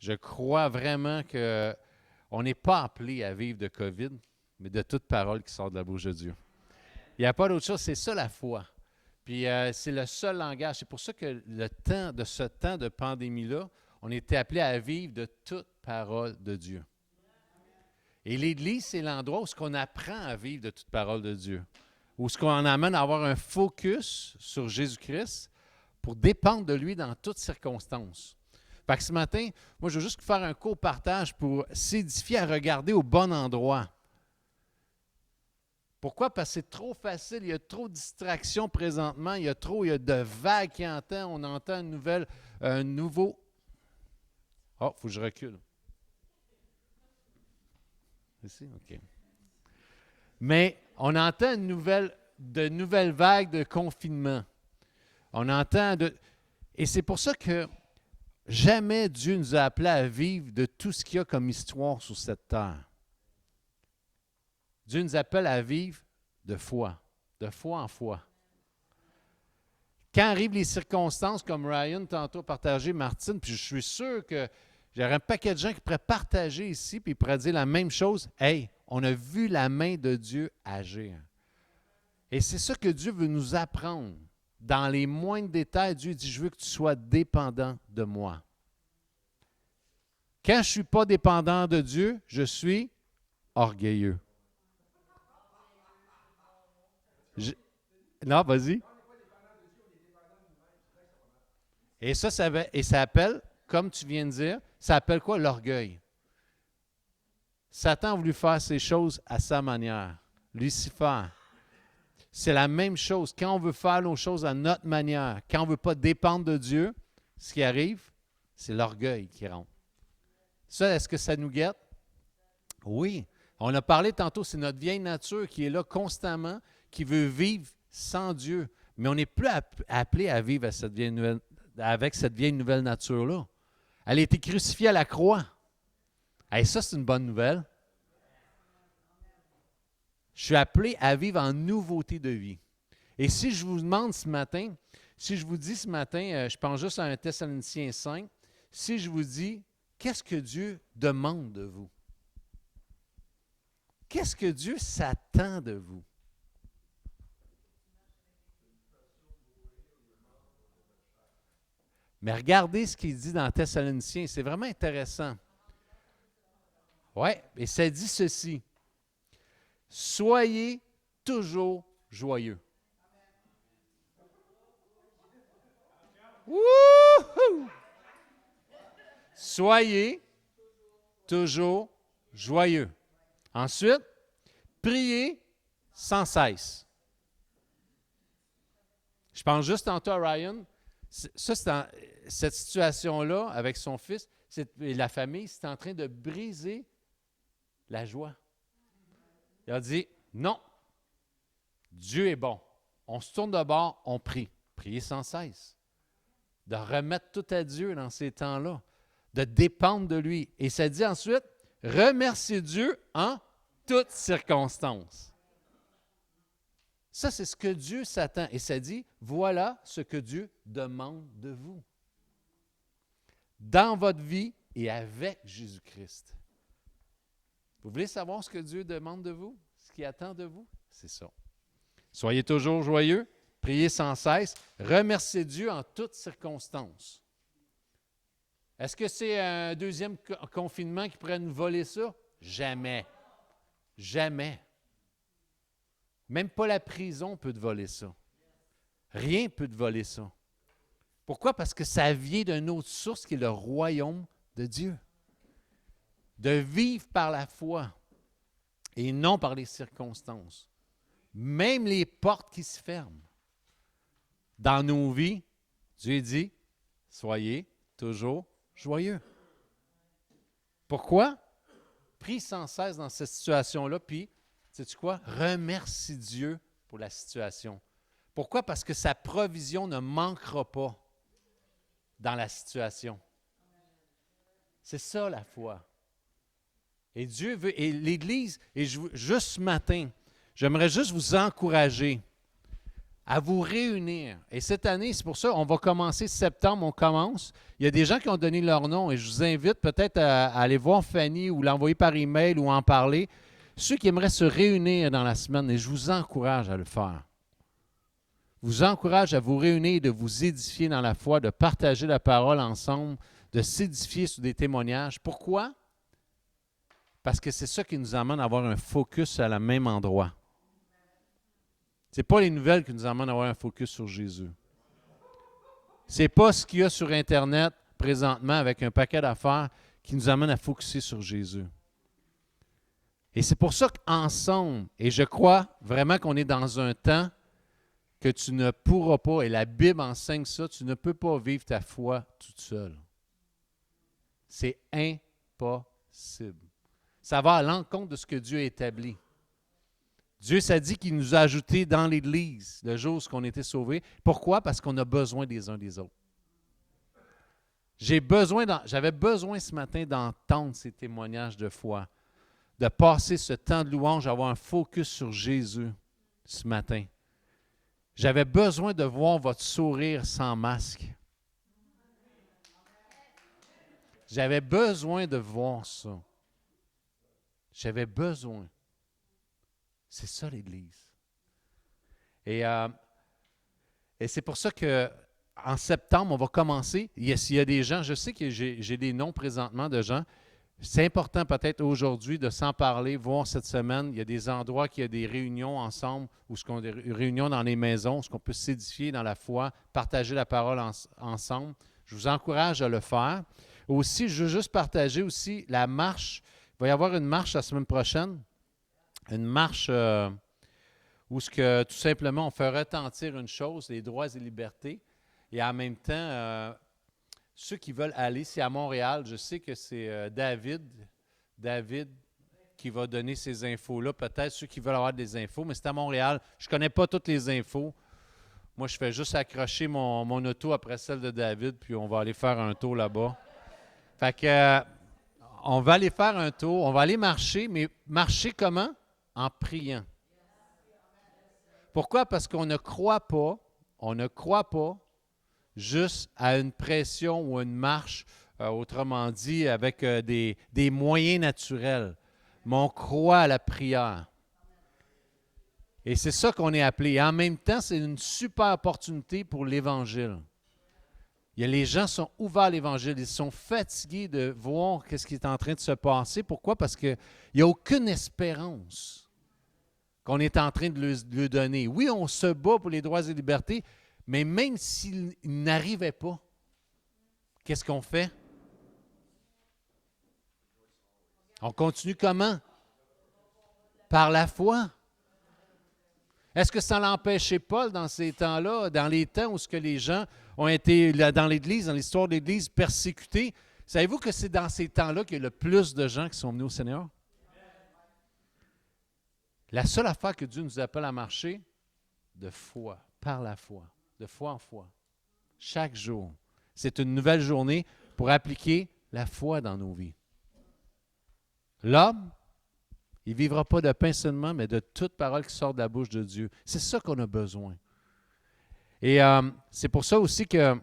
Je crois vraiment qu'on n'est pas appelé à vivre de COVID, mais de toute parole qui sort de la bouche de Dieu. Il n'y a pas d'autre chose, c'est ça la foi. Puis c'est le seul langage. C'est pour ça que ce temps de pandémie-là, on était appelé à vivre de toute parole de Dieu. Et l'Église, c'est l'endroit où on apprend à vivre de toute parole de Dieu. Où ce qu'on amène à avoir un focus sur Jésus-Christ pour dépendre de lui dans toutes circonstances. Fait que ce matin, moi, je veux juste faire un court partage pour s'édifier à regarder au bon endroit. Pourquoi? Parce que c'est trop facile, il y a trop de distractions présentement, il y a de vagues qui entendent, on entend un nouveau... Oh, il faut que je recule. Ici? OK. Mais on entend de nouvelles vagues de confinement. On entend Et c'est pour ça que jamais Dieu nous a appelés à vivre de tout ce qu'il y a comme histoire sur cette terre. Dieu nous appelle à vivre de foi en foi. Quand arrivent les circonstances, comme Ryan tantôt partagé, Martine, puis je suis sûr que j'aurais un paquet de gens qui pourraient partager ici, puis ils pourraient dire la même chose. Hey, on a vu la main de Dieu agir. Et c'est ça que Dieu veut nous apprendre. Dans les moindres détails, Dieu dit, je veux que tu sois dépendant de moi. Quand je ne suis pas dépendant de Dieu, je suis orgueilleux. Non, vas-y. Et ça appelle, comme tu viens de dire, ça appelle quoi? L'orgueil. Satan a voulu faire ces choses à sa manière. Lucifer. C'est la même chose. Quand on veut faire nos choses à notre manière, quand on ne veut pas dépendre de Dieu, ce qui arrive, c'est l'orgueil qui rentre. Ça, est-ce que ça nous guette? Oui. On a parlé tantôt, c'est notre vieille nature qui est là constamment, qui veut vivre sans Dieu. Mais on n'est plus appelé à vivre avec cette vieille nouvelle nature-là. Elle a été crucifiée à la croix. Et ça, c'est une bonne nouvelle. Je suis appelé à vivre en nouveauté de vie. Et si je vous demande ce matin, si je vous dis ce matin, je pense juste à 1 Thessaloniciens 5, si je vous dis, qu'est-ce que Dieu demande de vous? Qu'est-ce que Dieu s'attend de vous? Mais regardez ce qu'il dit dans Thessaloniciens, c'est vraiment intéressant. Oui, et ça dit ceci. Soyez toujours joyeux. Wouhou! Soyez toujours joyeux. Ensuite, priez sans cesse. Je pense juste tantôt à Ryan. Cette situation-là, avec son fils et la famille, c'est en train de briser la joie. Il a dit, non, Dieu est bon. On se tourne de bord, on prie. Priez sans cesse. De remettre tout à Dieu dans ces temps-là. De dépendre de lui. Et ça dit ensuite, remerciez Dieu en toutes circonstances. Ça, c'est ce que Dieu s'attend. Et ça dit, voilà ce que Dieu demande de vous. Dans votre vie et avec Jésus-Christ. Vous voulez savoir ce que Dieu demande de vous? Ce qu'il attend de vous? C'est ça. Soyez toujours joyeux, priez sans cesse, remerciez Dieu en toutes circonstances. Est-ce que c'est un deuxième confinement qui pourrait nous voler ça? Jamais. Jamais. Même pas la prison peut te voler ça. Rien ne peut te voler ça. Pourquoi? Parce que ça vient d'une autre source qui est le royaume de Dieu. De vivre par la foi et non par les circonstances. Même les portes qui se ferment. Dans nos vies, Dieu dit, soyez toujours joyeux. Pourquoi? Prie sans cesse dans cette situation-là, puis, sais-tu quoi? Remercie Dieu pour la situation. Pourquoi? Parce que sa provision ne manquera pas dans la situation. C'est ça la foi. Et Dieu veut, et l'Église, juste ce matin, j'aimerais juste vous encourager. à vous réunir. Et cette année, c'est pour ça, on va commencer septembre, on commence. Il y a des gens qui ont donné leur nom et je vous invite peut-être à aller voir Fanny ou l'envoyer par email ou en parler. Ceux qui aimeraient se réunir dans la semaine, et je vous encourage à le faire. Je vous encourage à vous réunir, de vous édifier dans la foi, de partager la parole ensemble, de s'édifier sur des témoignages. Pourquoi? Parce que c'est ça qui nous amène à avoir un focus à la même endroit. Ce n'est pas les nouvelles qui nous amènent à avoir un focus sur Jésus. Ce n'est pas ce qu'il y a sur Internet présentement avec un paquet d'affaires qui nous amène à focuser sur Jésus. Et c'est pour ça qu'ensemble, et je crois vraiment qu'on est dans un temps que tu ne pourras pas, et la Bible enseigne ça, tu ne peux pas vivre ta foi toute seule. C'est impossible. Ça va à l'encontre de ce que Dieu a établi. Dieu s'est dit qu'il nous a ajoutés dans l'Église le jour où on était sauvés. Pourquoi? Parce qu'on a besoin des uns des autres. J'avais besoin ce matin d'entendre ces témoignages de foi, de passer ce temps de louange, d'avoir un focus sur Jésus ce matin. J'avais besoin de voir votre sourire sans masque. J'avais besoin de voir ça. J'avais besoin. C'est ça l'Église. Et c'est pour ça qu'en septembre, on va commencer. S'il y a des gens, je sais que j'ai des noms présentement de gens. C'est important peut-être aujourd'hui de s'en parler, voir cette semaine. Il y a des endroits qu'il y a des réunions ensemble, ou des réunions dans les maisons, où on peut s'édifier dans la foi, partager la parole ensemble. Je vous encourage à le faire. Aussi, je veux juste partager aussi la marche. Il va y avoir une marche la semaine prochaine. Une marche où tout simplement on fait retentir une chose, les droits et libertés. Et en même temps, ceux qui veulent aller, c'est à Montréal. Je sais que c'est David qui va donner ces infos-là. Peut-être ceux qui veulent avoir des infos, mais c'est à Montréal. Je ne connais pas toutes les infos. Moi, je fais juste accrocher mon auto après celle de David, puis on va aller faire un tour là-bas. Fait que, on va aller faire un tour, on va aller marcher, mais marcher comment? En priant. Pourquoi? Parce qu'on ne croit pas juste à une pression ou une marche, autrement dit, avec des moyens naturels. Mais on croit à la prière. Et c'est ça qu'on est appelé. Et en même temps, c'est une super opportunité pour l'Évangile. Les gens sont ouverts à l'Évangile. Ils sont fatigués de voir ce qui est en train de se passer. Pourquoi? Parce qu'il n'y a aucune espérance qu'on est en train de lui donner. Oui, on se bat pour les droits et libertés, mais même s'il n'arrivait pas, qu'est-ce qu'on fait? On continue comment? Par la foi. Est-ce que ça l'empêchait Paul dans ces temps-là, dans les temps où les gens ont été dans l'Église, dans l'histoire de l'Église, persécutés? Savez-vous que c'est dans ces temps-là qu'il y a le plus de gens qui sont venus au Seigneur? La seule affaire que Dieu nous appelle à marcher, de foi, par la foi, de foi en foi, chaque jour. C'est une nouvelle journée pour appliquer la foi dans nos vies. L'homme, il ne vivra pas de pain seulement, mais de toute parole qui sort de la bouche de Dieu. C'est ça qu'on a besoin. Et c'est pour ça aussi que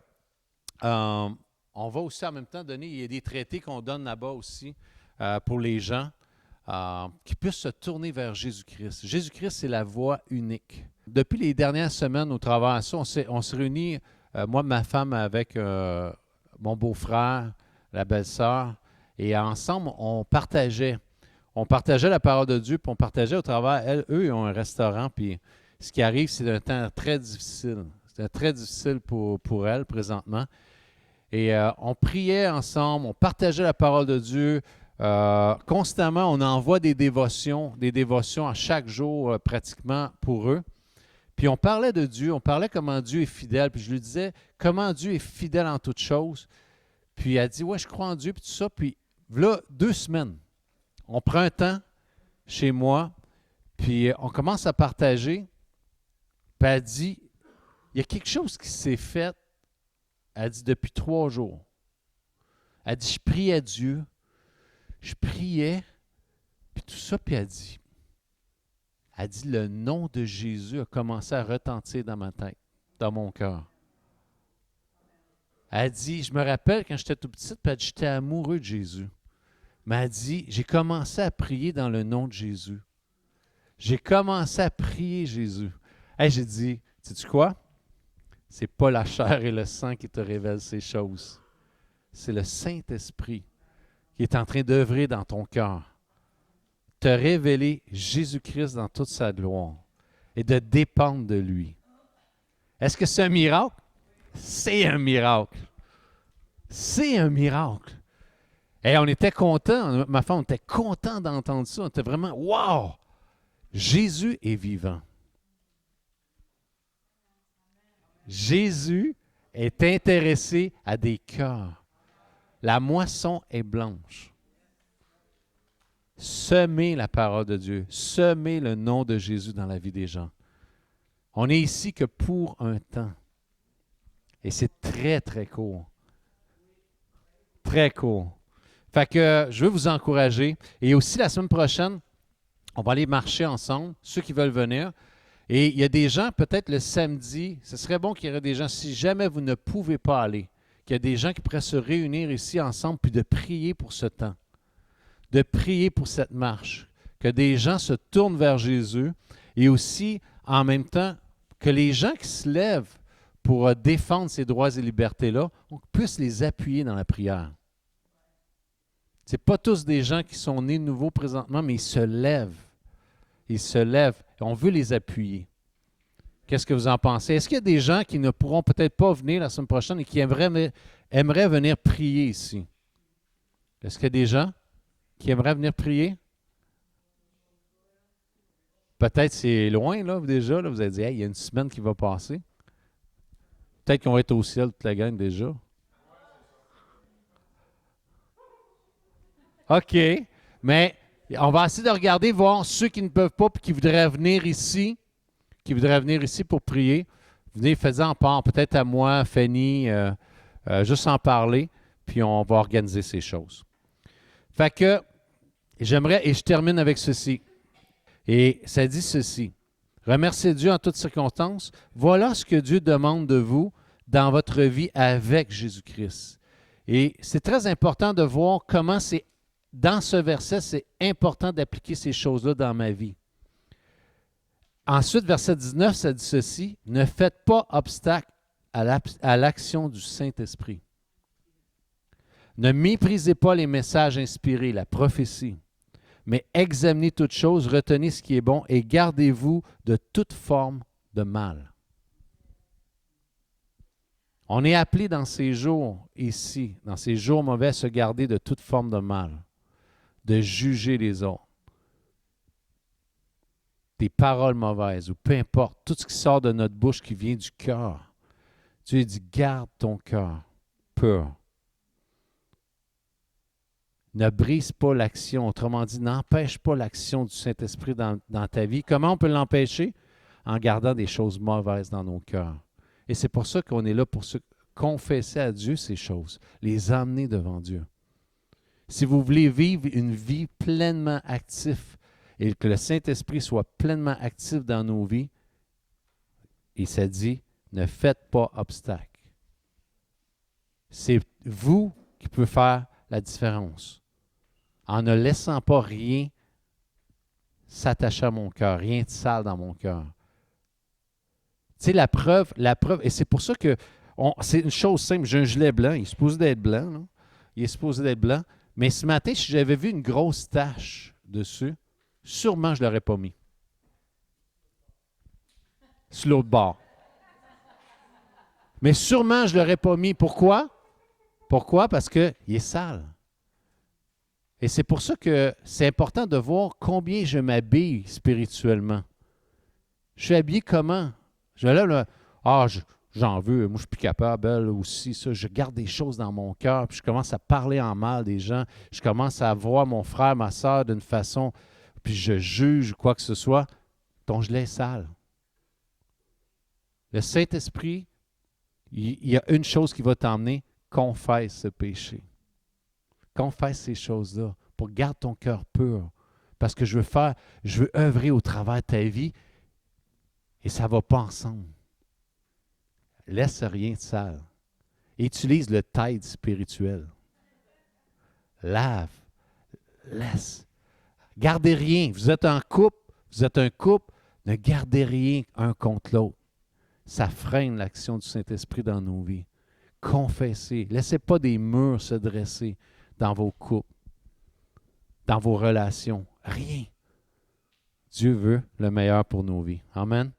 on va aussi en même temps donner, il y a des traités qu'on donne là-bas aussi pour les gens qui puissent se tourner vers Jésus-Christ. Jésus-Christ, c'est la voie unique. Depuis les dernières semaines, au travers de ça, on s'est réunis, moi, ma femme, avec mon beau-frère, la belle-sœur, et ensemble, on partageait la parole de Dieu, puis on partageait au travers. Eux, ils ont un restaurant, puis ce qui arrive, c'est un temps très difficile. C'était très difficile pour elles, présentement. Et on priait ensemble, on partageait la parole de Dieu. Constamment, on envoie des dévotions à chaque jour, pratiquement, pour eux. Puis on parlait de Dieu, on parlait comment Dieu est fidèle. Puis je lui disais comment Dieu est fidèle en toutes choses. Puis elle dit, ouais, je crois en Dieu, puis tout ça. Puis là, 2 semaines. On prend un temps chez moi, puis on commence à partager. Puis elle dit, il y a quelque chose qui s'est fait, elle dit, depuis 3 jours. Elle dit, je priais Dieu, puis tout ça, puis elle dit, Elle dit, le nom de Jésus a commencé à retentir dans ma tête, dans mon cœur. Elle dit, je me rappelle quand j'étais tout petite, puis elle dit, j'étais amoureux de Jésus. Mais elle dit, j'ai commencé à prier dans le nom de Jésus. J'ai commencé à prier Jésus. Hey, j'ai dit, sais-tu quoi? C'est pas la chair et le sang qui te révèlent ces choses. C'est le Saint-Esprit qui est en train d'œuvrer dans ton cœur. Te révéler Jésus-Christ dans toute sa gloire et de dépendre de lui. Est-ce que c'est un miracle? C'est un miracle. C'est un miracle. Et on était contents, ma femme, on était contents d'entendre ça. On était vraiment, wow! Jésus est vivant. Jésus est intéressé à des cœurs. La moisson est blanche. Semez la parole de Dieu. Semez le nom de Jésus dans la vie des gens. On est ici que pour un temps. Et c'est très, très court. Très court. Fait que je veux vous encourager. Et aussi, la semaine prochaine, on va aller marcher ensemble, ceux qui veulent venir. Et il y a des gens, peut-être le samedi, ce serait bon qu'il y ait des gens, si jamais vous ne pouvez pas aller, qu'il y a des gens qui pourraient se réunir ici ensemble puis de prier pour ce temps, de prier pour cette marche, que des gens se tournent vers Jésus et aussi, en même temps, que les gens qui se lèvent pour défendre ces droits et libertés-là, on puisse les appuyer dans la prière. Ce n'est pas tous des gens qui sont nés nouveaux présentement, mais ils se lèvent. Ils se lèvent. Et on veut les appuyer. Qu'est-ce que vous en pensez? Est-ce qu'il y a des gens qui ne pourront peut-être pas venir la semaine prochaine et qui aimeraient venir prier ici? Est-ce qu'il y a des gens qui aimeraient venir prier? Peut-être c'est loin, là, déjà. Là, vous avez dit, hey, il y a une semaine qui va passer. Peut-être qu'on va être au ciel toute la gang déjà. OK. Mais on va essayer de regarder, voir ceux qui ne peuvent pas et qui voudraient venir ici, pour prier. Venez, faites-en part, peut-être à moi, Fanny, juste en parler, puis on va organiser ces choses. Fait que j'aimerais, et je termine avec ceci. Et ça dit ceci. Remerciez Dieu en toutes circonstances. Voilà ce que Dieu demande de vous dans votre vie avec Jésus-Christ. Et c'est très important de voir comment c'est, dans ce verset, c'est important d'appliquer ces choses-là dans ma vie. Ensuite, verset 19, ça dit ceci. Ne faites pas obstacle à l'action du Saint-Esprit. Ne méprisez pas les messages inspirés, la prophétie, mais examinez toutes choses, retenez ce qui est bon et gardez-vous de toute forme de mal. On est appelé dans ces jours ici, dans ces jours mauvais, à se garder de toute forme de mal, de juger les autres, des paroles mauvaises ou peu importe, tout ce qui sort de notre bouche qui vient du cœur. Dieu dit, garde ton cœur pur. Ne brise pas l'action. Autrement dit, n'empêche pas l'action du Saint-Esprit dans ta vie. Comment on peut l'empêcher? En gardant des choses mauvaises dans nos cœurs. Et c'est pour ça qu'on est là pour se confesser à Dieu ces choses, les emmener devant Dieu. Si vous voulez vivre une vie pleinement active et que le Saint-Esprit soit pleinement actif dans nos vies, et ça dit, ne faites pas obstacle. C'est vous qui pouvez faire la différence. En ne laissant pas rien s'attacher à mon cœur, rien de sale dans mon cœur. Tu sais, la preuve, et c'est pour ça que c'est une chose simple, j'ai un gilet blanc, il est supposé d'être blanc, là. Il est supposé d'être blanc, mais ce matin, si j'avais vu une grosse tache dessus, sûrement je ne l'aurais pas mis. Sur l'autre bord. Mais sûrement je ne l'aurais pas mis. Pourquoi? Pourquoi? Parce qu'il est sale. Et c'est pour ça que c'est important de voir combien je m'habille spirituellement. Je suis habillé comment? Je lève le... j'en veux, moi je suis plus capable, elle aussi, ça. Je garde des choses dans mon cœur, puis je commence à parler en mal des gens. Je commence à voir mon frère, ma soeur d'une façon, puis je juge quoi que ce soit. Ton gilet est sale. Le Saint-Esprit, il y a une chose qui va t'emmener, confesse ce péché. Confesse ces choses-là pour garder ton cœur pur. parce que je veux œuvrer au travers de ta vie et ça ne va pas ensemble. Laisse rien de sale. Utilise le tide spirituel. Lave. Laisse. Gardez rien. Vous êtes un couple, ne gardez rien un contre l'autre. Ça freine l'action du Saint-Esprit dans nos vies. Confessez. Laissez pas des murs se dresser dans vos couples, dans vos relations. Rien. Dieu veut le meilleur pour nos vies. Amen.